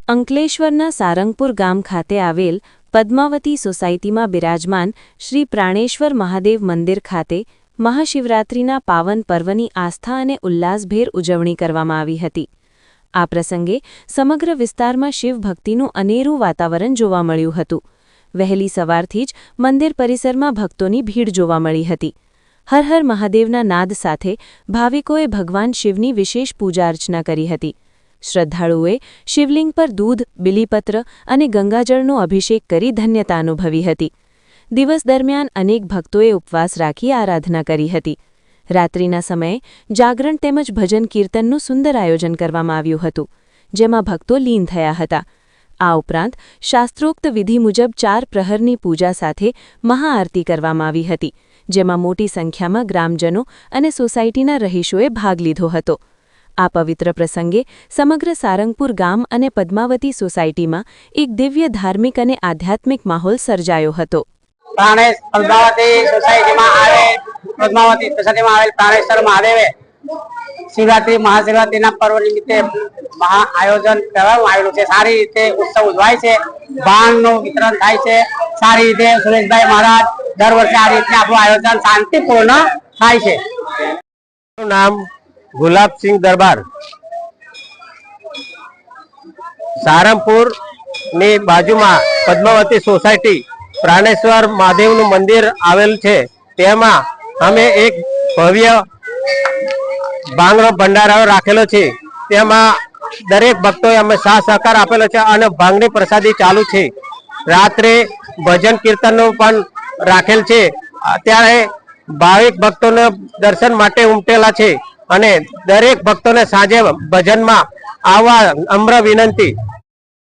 અંકલેશ્વરના સારંગપુર ગામ ખાતે આવેલ પદ્માવતી સોસાયટીમાં બિરાજમાન શ્રી પ્રાણેશ્વર મહાદેવ મંદિર ખાતે મહાશિવરાત્રિના પાવન પર્વની આસ્થા અને ઉલ્લાસભેર ઉજવણી કરવામાં આવી હતી। આ પ્રસંગે સમગ્ર વિસ્તારમાં શિવભક્તિનું અનેરું વાતાવરણ જોવા મળ્યું હતું। વહેલી સવારથી જ મંદિર પરિસરમાં ભક્તોની ભીડ જોવા મળી હતી। હર હર મહાદેવના નાદ સાથે ભાવિકોએ ભગવાન શિવની વિશેષ પૂજા અર્ચના કરી હતી। શ્રદ્ધાળુઓએ શિવલિંગ પર દૂધ, બિલીપત્ર અને ગંગાજળનો અભિષેક કરી ધન્યતા અનુભવી હતી। દિવસ દરમિયાન અનેક ભક્તોએ ઉપવાસ રાખી આરાધના કરી હતી। રાત્રિના સમયે જાગરણ તેમજ ભજન કીર્તનનું સુંદર આયોજન કરવામાં આવ્યું હતું, જેમાં ભક્તો લીન થયા હતા। આ ઉપરાંત શાસ્ત્રોક્ત વિધિ મુજબ 4 પ્રહરની પૂજા સાથે મહાઆરતી કરવામાં આવી હતી, જેમાં મોટી સંખ્યામાં ગ્રામજનો અને સોસાયટીના રહીશોએ ભાગ લીધો હતો। આ પવિત્ર પ્રસંગે સમગ્ર સારંગપુર ગામ અને પદ્માવતી સોસાયટીમાં એક દિવ્ય ધાર્મિક અને આધ્યાત્મિક માહોલ સર્જાયો હતો। પદ્માવતી સોસાયટીમાં આવેલ પ્રાણેશ્વર મહાદેવે શિવરાત્રી મહાશિવરાત્રીના પર્વ નિમિત્તે મહા આયોજન કરવામાં આવેલું છે। સારી રીતે ઉત્સવ ઉજવાય છે, ભાંગનું વિતરણ થાય છે। સારી રીતે સુરેશભાઈ મહારાજ દર વર્ષે આ રીતે આપણું આયોજન શાંતિપૂર્ણ થાય છે। નામ गुलाबसिंह दरबार सारंगपुर ની બાજુમાં પદ્માવતી સોસાયટી પ્રાણેશ્વર મહાદેવનું મંદિર આવેલ છે। તેમાં અમે એક ભવ્ય ભાંગનો ભંડારો રાખેલો છે। તેમાં દરેક ભક્તોએ અમે સાથ સહકાર આપેલો છે અને ભાંગની પ્રસાદી ચાલુ છે। રાત્રે ભજન કીર્તનનું પણ રાખેલ છે। અત્યારે ભાવિક ભક્તોને દર્શન માટે ઉમટેલા છે અને દરેક ભક્તોને સાંજે ભજનમાં આવવા નમ્ર વિનંતી।